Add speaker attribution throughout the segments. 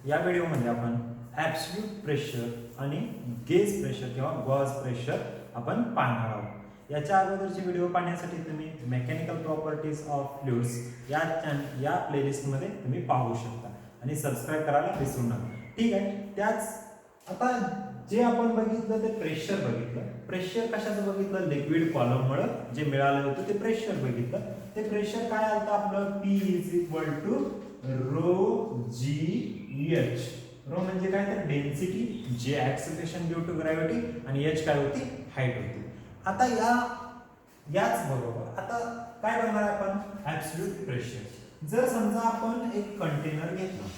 Speaker 1: या व्हिडिओमध्ये आपण ॲब्सोल्यूट प्रेशर आणि गेज प्रेशर किंवा गॉज प्रेशर आपण पाहणार आहोत. याच्या अगोदरचे व्हिडिओ पाहण्यासाठी तुम्ही मेकॅनिकल प्रॉपर्टीज ऑफ फ्लुइड्स या प्लेलिस्टमध्ये तुम्ही पाहू शकता आणि सबस्क्राईब करायला विसरू नका. ठीक आहे. त्याच आता जे आपण बघितलं ते प्रेशर बघितलं. प्रेशर कशाचं बघितलं? लिक्विड कॉलममुळे जे मिळालं होतं ते प्रेशर बघितलं. ते प्रेशर काय आलं आपलं? P is equal to rho g h. Rho म्हणजे काय? तर डेन्सिटी, जे ऍक्सिलरेशन ड्यू टू ग्रॅव्हिटी, आणि एच काय होती? हाईट होती. आता याच बरोबर आता काय बघणार आपण? Absolute pressure. जर समजा आपण एक कंटेनर घेतला,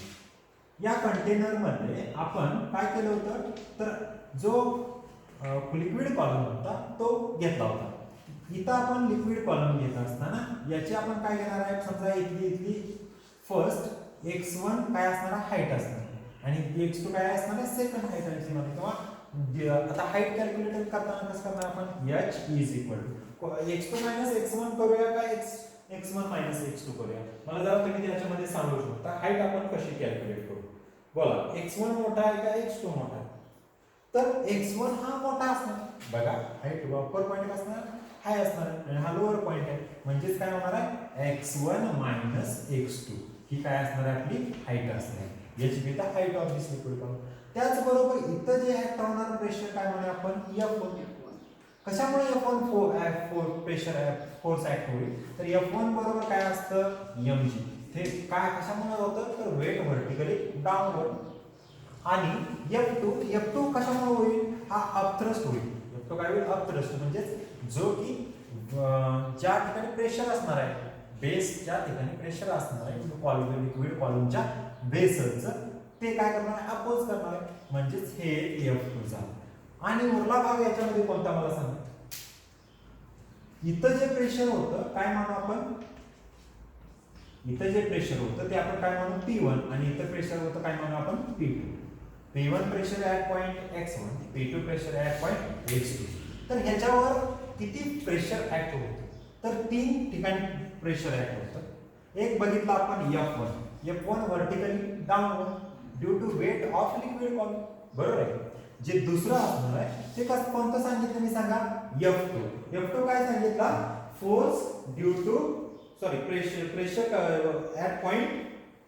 Speaker 1: या कंटेनर मध्ये आपण काय केलं होतं? तर जो लिक्विड कॉलम होता तो घेतला होता. इथं आपण लिक्विड कॉलम घेत असताना याची आपण काय घेणार आहे? समजा इथली फर्स्ट x1 काय असणार? हाईट असणार, आणि x2 काय असणार? सेकंड हाईट असणार. किंवा आता हाईट कॅल्क्युलेट करताना कसं करणार आपण? h is equal to x2 minus x1 करूया का x1 मायनस x2 करूया? मला जरा तुम्ही त्याच्यामध्ये सांगू शकता हाईट आपण कशी कॅल्क्युलेट करू? बोला. x1 मोठा आहे का x2 मोठा आहे? तर x1 हा मोठा असणार. बघा, हाईट अपर पॉइंट असणार, हाय असणार, आणि हा लोअर पॉइंट आहे. म्हणजेच काय होणार आहे? x1 मायनस x2 ही काय असणार आहे? आपली हाईट असणार. याची बेटा height of this liquid column. त्याचबरोबर इथं जे ऍक्ट होणार प्रेशर काय म्हणूया आपण? F1. कशामुळे F1 प्रेशर फोर्स ऍक्ट होईल? तर F1 बरोबर काय असतं? mg. ते काय कशामुळे होतं? तर वेट व्हर्टिकली डाऊनवर्ड. आणि F2 कशामुळे होईल? हा अपथ्रस्ट होईल. F2 काय होईल? अपथ्रस्ट. म्हणजे जो की ज्या ठिकाणी प्रेशर असणार आहे, बेस ज्या ठिकाणी प्रेशर असणार आहे कॉलम, लिक्विड कॉलमच्या बेसचं, ते काय करणार आहे? अपोज करणार आहे. म्हणजेच हे F2 झालं. आणि उरला भाग याच्यामध्ये कोणता मला सांगा? इथं जे प्रेशर होतं काय म्हणू आपण? इथं जे प्रेशर होतं ते आपण काय म्हणू? P1. आणि इथं प्रेशर होतं काय म्हणू आपण? P2. P1 pressure at point x1, P2 pressure at point x2. तर ह्याच्यावर किती प्रेशर ऍक्ट होतं? तर 3 ठिकाणी प्रेशर ऍक्ट होतं. एक बघितलं आपण F1 vertically downward due to weight of liquid column. बरोबर आहे. जे दुसरं असणार आहे ते कोणतं सांगितलं मी सांगा? F2 काय सांगितला? Force due to pressure at point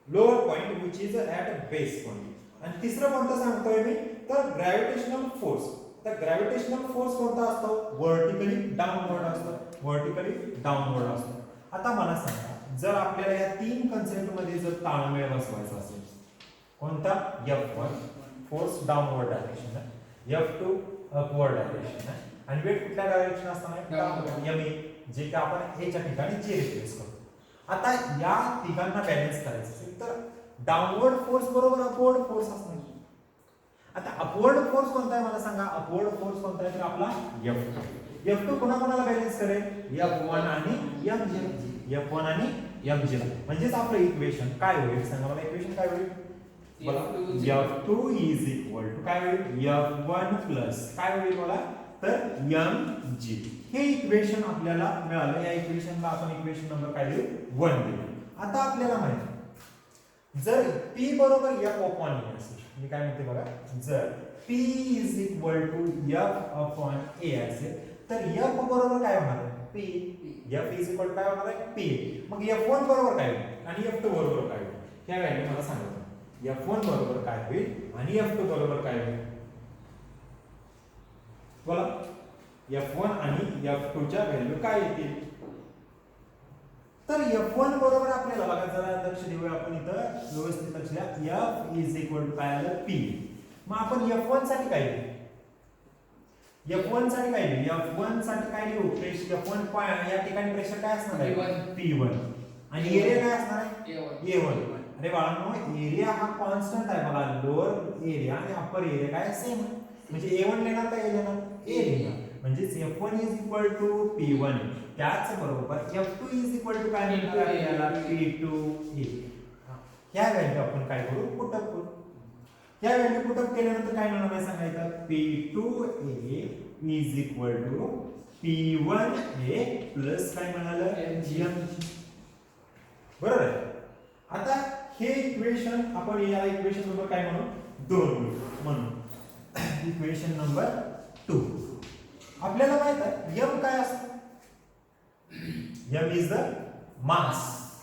Speaker 1: lower point which is at base point. आणि तिसरं कोणतं सांगतोय मी? तर ग्रॅव्हिटेशनल फोर्स. तर ग्रॅव्हिटेशनल फोर्स कोणता असतो? व्हर्टिकली डाऊनवर्ड असतो. व्हर्टिकली डाऊनवर्ड असतो. आता मला सांगा, जर आपल्याला या 3 कन्सेप्ट मध्ये जर ताळमेळ बसवायचा असेल, कोणता? F1 फोर्स डाऊनवर्ड डायरेक्शन आहे, F2 अपवर्ड डायरेक्शन आहे, आणि वेट कुठल्या डायरेक्शन असणार? ME, जे की आपण एच्या ठिकाणी जे रिप्लेस करतो. आता या तिघांना बॅलन्स करायचं असेल तर डाऊनवर्ड फोर्स बरोबर अपवर्ड फोर्स असणार. आता अपवर्ड फोर्स कोणता आहे मला सांगा? अपवर्ड फोर्स कोणता आहे? तर आपला F2 कोणाकोणाला बॅलन्स करेल? F1 आणि mg. F1 आणि mg. म्हणजेच आपलं इक्वेशन काय होईल सांगा मला? इक्वेशन काय होईल? F2 इज इक्वल टू काय होईल? F1 प्लस काय होईल मला? तर mg. हे इक्वेशन आपल्याला मिळालं. या इक्वेशनला आपण इक्वेशन नंबर काय देऊ? 1 देऊ. आता आपल्याला माहिती जर P बरोबर F अपॉन A असेल, मी काय म्हणते बघा, जर P is equal to F upon A असेल तर F बरोबर काय होणार आहे? P. F इज इक्वल काय होणार आहे? P. मग F1 बरोबर काय होईल आणि F2 बरोबर काय होईल? ह्या व्हॅल्यू मला सांगा. F1 बरोबर काय होईल आणि F2 बरोबर काय होईल? बोला. F1 आणि F2 च्या व्हॅल्यू काय येतील? तर F1 बरोबर आपल्याला बघा, जरा लक्ष देऊया आपण इथं, व्यवस्थित लक्ष द्या. F इज इक्वल टू काय आलं? P. मग आपण F1 साठी काय लिहू? F1 साठी काय लिहू? F1 साठी काय लिहू? F1 या ठिकाणी प्रेशर काय असणार आहे? P1. आणि एरिया काय असणार आहे? A1. अरे बाळांनो, एरिया हा कॉन्स्टंट आहे बघा. लोअर एरिया आणि अप्पर एरिया काय सेम आहे. म्हणजे A1 लिहिणार काय लिहिणार? A लिहिणार. म्हणजेच F1 is equal to P1. त्याच बरोबर F2 इज इक्वल टू काय लिहिणार आपल्याला? P2A. ह्या व्हॅल्यू आपण काय करू? पुटअप करू. ह्या व्हॅल्यू पुटअप केल्यानंतर काय मिळणार आहे सांगायचं? P2A is equal to P1A plus काय मिळालं? mg. बरोबर आहे. आता हे इक्वेशन आपण याला इक्वेशन नंबर काय म्हणू 2 म्हणून इक्वेशन नंबर 2. आपल्याला माहित आहे m काय असतं, m इज द मास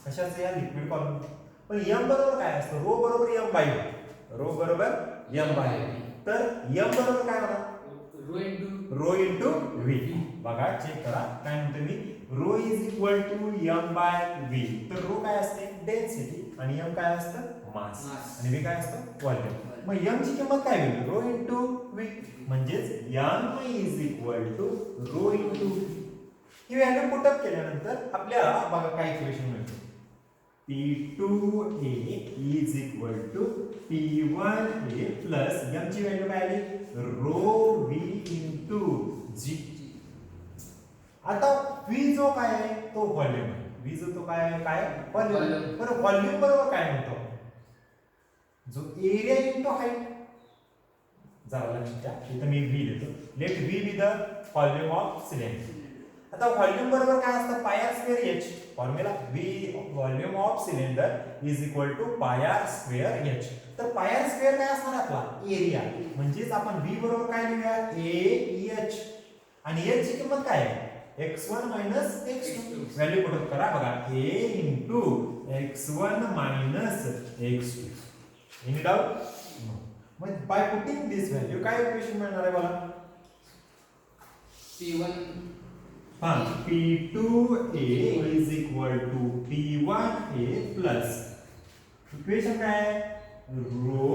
Speaker 1: कशाचं या लिक्विड कॉलम. पण m बरोबर काय असतं, रो बरोबर m बाय रो बरोबर m बाय. तर m बरोबर काय म्हणा रो इंटू v. बघा चेक करा काय म्हणतो मी, rho is equal to m by v. तर रो काय असते डेन्सिटी आणि m काय असतं मास आणि v काय असतं व्हॉल्यूम. मग m ची किंमत काय होईल रो इंटू v म्हणजेच m is equal to rho into v. ही व्हॅल्यू पुट अप केल्यानंतर आपल्याला बघा काय इक्वेशन मिळतं, P2a is equal to P1a plus m ची व्हॅल्यू काय आली रो v into g. आता v जो काय आहे तो व्हॉल्यूम आहे, v जो तो काय आहे काय व्हॉल्यूम. पण व्हॉल्यूम बरोबर काय म्हणतो जो एरिया इंटू हाईट. जरा लक्षात घ्या इथं मी v देतो, let v be the volume of cylinder. आता व्हॉल्यूम बरोबर काय असतं pi r square h. Formula v volume of cylinder is equal to pi r square h. तर पाय आर स्क्वेअर काय असणार आपला एरिया, म्हणजेच आपण v बरोबर काय लिहूया a h आणि h ची किंमत काय आहे x1 x2. Value put up करा बघा a x1 x2. Any doubt. मग बाय पुटिंग दिस व्हॅल्यू काय इक्वेशन मिळणार आहे मला
Speaker 2: P1
Speaker 1: P2a is equal to P1a plus equation काय आहे rho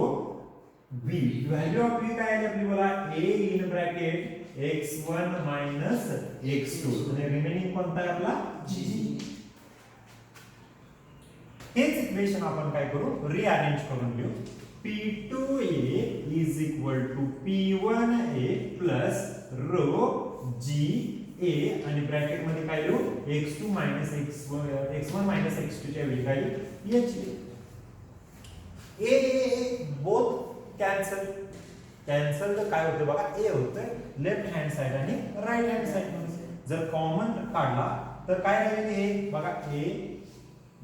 Speaker 1: v. Value of v काय आहे आपली बघा a in bracket x1 x2 आणि रिमेनिंग कोणता आहे आपला g. हेच इक्वेशन आपण काय करू रिअरेंज करून लिहू. P2a is equal to P1a plus rho g a आणि ब्रॅकेट मध्ये काय लिहू x2 x1 x2 च्या वेळी काय लिहू h. a बोथ कॅन्सल तर काय होते बघा a होते लेफ्ट हँड साइड आणि राइट हँड साइड मध्ये. जर कॉमन काढला तर काय राहील हे बघा a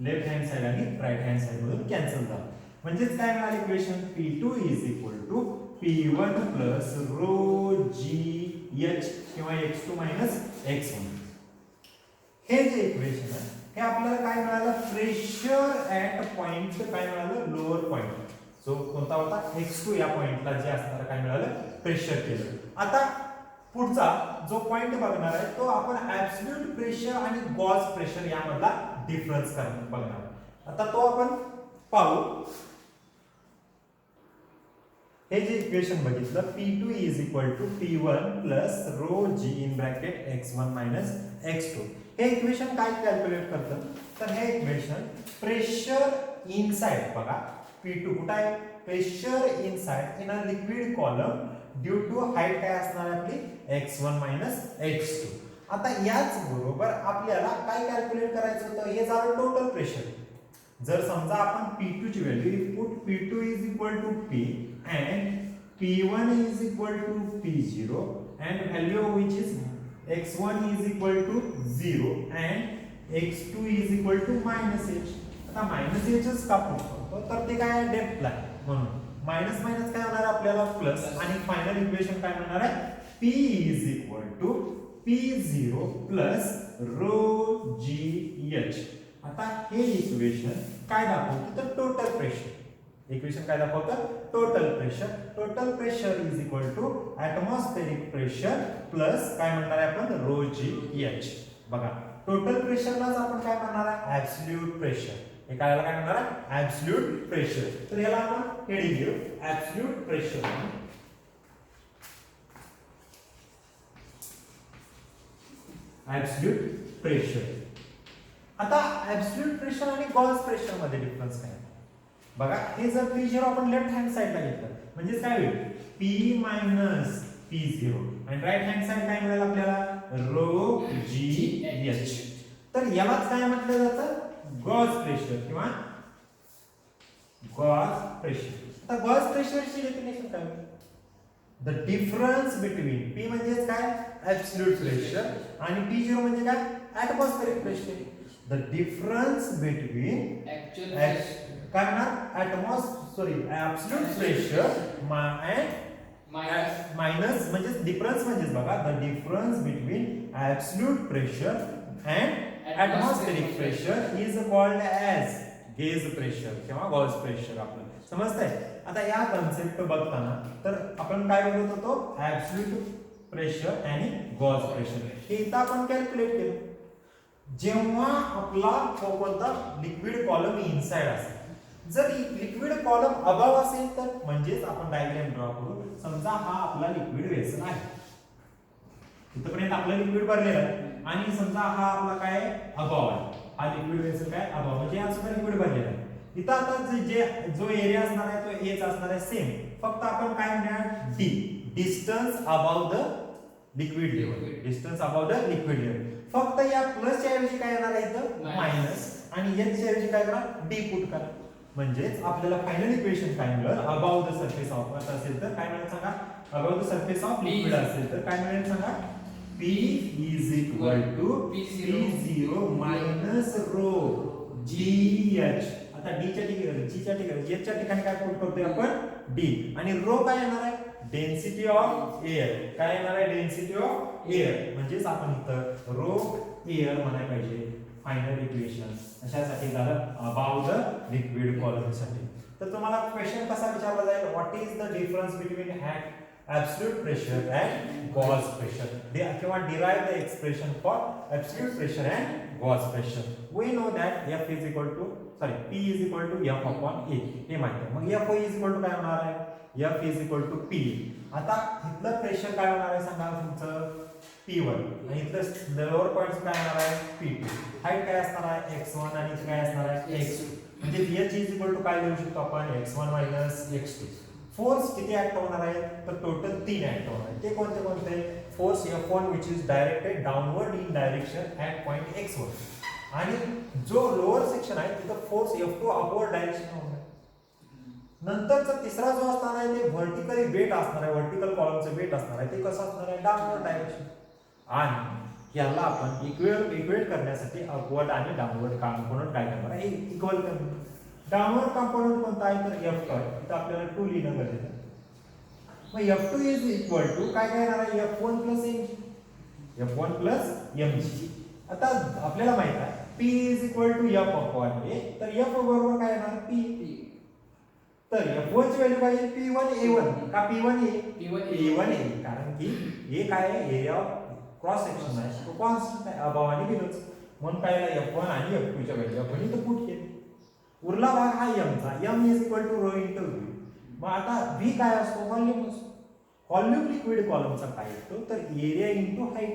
Speaker 1: लेफ्ट हँड साइड आणि राइट हँड साइड मधून कॅन्सल झालं. म्हणजेच काय मिळालं equation P2 is equal to P1 plus rho g h किंवा x2 x1. हे जे इक्वेशन आहे हे आपल्याला काय मिळालं प्रेशर ऍट पॉइंट काय मिळालं लोअर पॉइंट. जो कोणता होता x2 या पॉइंटला जे असणार काय मिळालं प्रेशर केलं. आता पुढचा जो पॉइंट बघणार आहे तो आपण ऍब्सोल्यूट प्रेशर आणि गॉज प्रेशर यामधला डिफरन्स बघणार. आता तो आपण पाहू. हे जे इक्वेशन बघितलं P2 is equal to P1 plus rho g in bracket x1 x2. हे इक्वेशन काय कॅल्क्युलेट करतं तर हे इक्वेशन प्रेशर इनसाइड बघा P2 कुठे आहे pressure inside in a liquid column due to height काय असणार आपली x1 x2. आता याच बरोबर आपल्याला काय कॅल्क्युलेट करायचं होतं हे झालं टोटल प्रेशर. जर समजा आपण P2 ची value put P2 is equal to P and P1 is equal to P0 and value of which is x1 is equal to 0 and x2 is equal to minus h. आता minus h च का put करतो तर ते काय depth ला म्हणून minus minus काय होणार आपल्याला प्लस आणि फायनल इक्वेशन काय मिळणार आहे P is equal to P0 plus rho g h. आता हे इक्वेशन काय दाखवतं तर टोटल प्रेशर. इक्वेशन काय दाखवतं total pressure is equal to atmospheric pressure plus काय म्हणणार आहे आपण रो जी एच. बघा टोटल प्रेशरलाच आपण काय म्हणणार आहे ऍब्सोल्यूट प्रेशर. हे काय म्हणणार आहे ऍब्सोल्यूट प्रेशर. तर याला आपण हेडिंग देऊ ऍब्सोल्यूट प्रेशर. Absolute pressure. आता ऍब्सोल्यूट प्रेशर आणि गॉज प्रेशर मध्ये डिफरन्स काय बघा. हे जर P0 आपण लेफ्ट हँड साइडला घेतलं म्हणजे काय होईल P मायनस P0 आणि राइट हँड साइड काय मिळेल आपल्याला रो जी एच. तर यालाच काय म्हटलं जातं गॉज प्रेशर किंवा गॉज प्रेशर. आता गॉज प्रेशरची डेफिनेशन काय द डिफरन्स बिटवीन P म्हणजे काय ऍब्सोल्यूट प्रेशर आणि P0 म्हणजे काय atmospheric pressure. The difference between काय होणार ऍब्सोल्यूट प्रेशर मायनस म्हणजे डिफरन्स म्हणजे बघा the difference between absolute pressure and atmospheric pressure is called as gauge pressure किंवा गॉज प्रेशर. आपलं समजतंय. आता या कन्सेप्ट बघताना तर आपण काय बघत होतो ऍब्सोल्यूट प्रेशर आणि गॉज प्रेशर हे इथं आपण कॅल्क्युलेट केलं. जेव्हा आपला कोणता लिक्विड कॉलम इनसाइड असेल, जर लिक्विड कॉलम अबाव असेल तर म्हणजेच आपण डायग्राम ड्रॉ करू. समजा हा आपला लिक्विड वेसल आहे, इथपर्यंत आपला लिक्विड भरलेला आहे आणि समजा हा आपला काय अबाव आहे, हा लिक्विड वेसल काय अबाव म्हणजे हा सुद्धा लिक्विड भरलेला आहे. इथं आता जो एरिया असणार आहे तो एच असणार आहे सेम, फक्त आपण काय म्हणणार D distance above the liquid level, distance above the liquid level. फक्त या प्लस च्या ऐवजी काय येणार आहे इथं मायनस आणि एच च्या ऐवजी काय करा डी पुट करा. म्हणजेच आपल्याला फायनल इक्वेशन काय मिळेल अबाव द सरफेस ऑफ असेल तर काय मिळेल सांगा, above the surface of liquid असेल तर काय मिळेल सांगा, P is equal to P0 minus rho GH. आता D च्या ठिकाणी G च्या ठिकाणी H च्या ठिकाणी काय पुट करतोय आपण D आणि रो काय येणार आहे डेन्सिटी ऑफ एअर. काय येणार आहे डेन्सिटी ऑफ एअर. म्हणजेच आपण इथं रो एअर म्हणायला पाहिजे फायनल इक्वेशन. अशासाठी झालं अबाव द लिक्विड कॉलम साठी. तर तुम्हाला क्वेश्चन कसा विचारला जाईल, what is the difference between absolute pressure and gauge pressure किंवा derive the expression for absolute pressure and gauge pressure. We know that F is equal to P is equal to F upon A हे माहिती आहे. मग F is equal to काय होणार आहे, F is equal to P. आता इथलं pressure काय होणार आहे सांगा तुमचं P1 आणि इथलं लोअर पॉइंट काय होणार आहे P2. हाईट काय असणार आहे x1 आणि काय असणार आहे x2. म्हणजे H is equal to काय लिहू शकतो आपण x1 x2. फोर्स किती ऍक्ट होणार आहे तर टोटल 3 ऍक्ट होणार आहे. ते कोणते कोणते, force F1 which is directed downward in direction at point x1 आणि जो लोअर सेक्शन आहे तिथं फोर्स F2 अपवर्ड डायरेक्शन होणार आहे. नंतरचा तिसरा जो असणार आहे ते व्हर्टिकली वेट असणार आहे, व्हर्टिकल कॉलमचं वेट असणार आहे. ते कसं असणार आहे डाऊनवर्ड डायरेक्शन. आणि याला आपण इक्वेट करण्यासाठी अपवर्ड आणि डाऊनवर्ड कॉम्पोनंट काय करणार आहे इक्वल करणार. डाऊनवर्ड कंपोनेंट कोणता आहे तर F2 आहे. इथं आपल्याला 2 लिहिणं गरजेचं आहे. मग F2 इज इक्वल टू काय येणार आहे F1 plus mg. F1 plus mg. आता आपल्याला माहित आहे P is equal to F upon A. तर F बरोबर काय येणार P. तर F1 ची व्हॅल्यू काय येईल P1 A1 का P1 A P1 A कारण की A काय आहे एरिया क्रॉस सेक्शन आहे तो कॉन्स्टंट आहे अबाव आणि बिलोच. म्हणून काय F1 आणि F2 च्या व्हॅल्यू आपण इथं पुट केली. उरला भाग हा m चा, m is equal to rho into v. मग आता v काय असतो व्हॉल्यूम असतो. व्हॉल्यूम लिक्विड कॉलमचा काय येतो तर एरिया इंटू हाईट.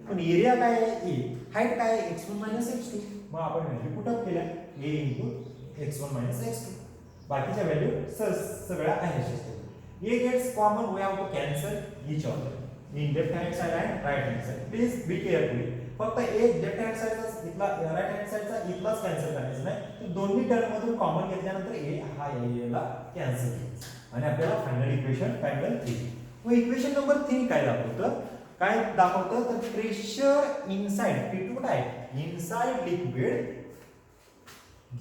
Speaker 1: पण एरिया काय आहे a, हाईट काय आहे x1 x2. मग आपण व्हॅल्यू पुट अप केल्या a इंटू x1 x2. बाकीच्या व्हॅल्यू सगळ्या आहेच असतात. a gets common way of cancel each other in left hand side and right hand side. Please be careful. फक्त एक लेफ्ट हँड साइडचा इथला राइट हँड साइडचा इथलाच cancel करायचं नाही, तर दोन्ही टर्म मधून कॉमन घेतल्यानंतर ए हा एला कॅन्सल करायचा आणि आपल्याला फायनल इक्वेशन काय मिळेल 3. मग इक्वेशन नंबर 3 काय दाखवतं तर प्रेशर इनसाइड P2 कुठे आहे inside liquid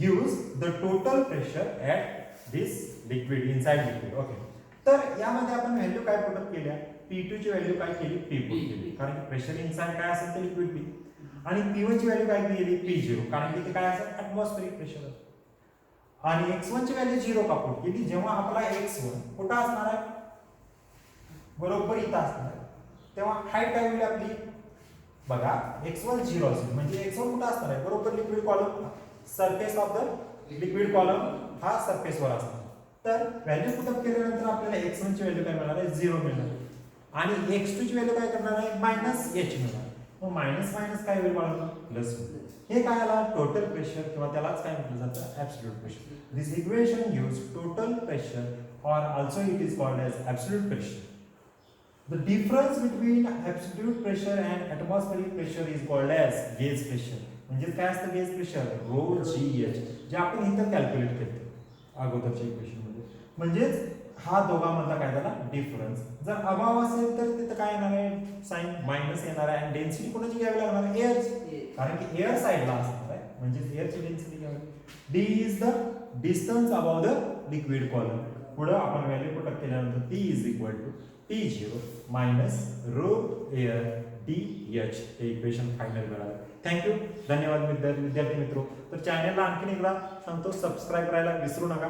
Speaker 1: gives the total pressure at this liquid inside liquid. Okay. तर यामध्ये आपण व्हॅल्यू काय पुट अप केल्या P2 ची व्हॅल्यू काय केली P पुट केली कारण की प्रेशर इनसाइड काय असेल ते लिक्विड P आणि P1 ची व्हॅल्यू काय केली P0 कारण की ते काय असेल ऍटमॉस्फेरिक प्रेशर. आणि x1 ची व्हॅल्यू 0 का पुट केली जेव्हा आपला x1 कुठं असणार आहे बरोबर इथं असणार आहे तेव्हा हाईट काय होईल आपली बघा x1 0 असेल म्हणजे x1 कुठं असणार आहे बरोबर liquid column surface of the liquid column हा सरफेस वर असणार. तर व्हॅल्यू पुट अप केल्यानंतर आपल्याला x1 ची व्हॅल्यू काय मिळणार आहे 0 मिळणार आणि x2 ची व्हॅल्यू काय करणार आहे -h मिळणार. मग मायनस मायनस काय होईल बाळा प्लस होईल. हे काय आला टोटल प्रेशर किंवा त्यालाच काय म्हटलं जातं absolute pressure. This equation gives total pressure और also it is called as absolute pressure. The difference between absolute pressure and atmospheric pressure is called as gauge pressure. म्हणजे काय असतं गेज प्रेशर रो GH जे आपण इथं calculate केलं अगोदरच्या equation मध्ये. म्हणजेच हा दोघांमधला काय झाला डिफरन्स. जर अभाव असेल तर तिथं काय येणार आहे साइन मायनस येणार आहे आणि डेन्सिटी कोणाची घ्यावी लागणार आहे एअरची कारण की एअर साइडला असणार आहे म्हणजे एअरची डेन्सिटी काय होईल d is the distance above the liquid column पुढे आपण व्हॅल्यू पुट केल्यानंतर t is equal to T0 minus rho air d h हे इक्वेशन फायनल मिळालं. थँक्यू, धन्यवाद विद्यार्थी मित्रो. तर चॅनलला आणखीन एकदा सांगतो सबस्क्राईब करायला विसरू नका.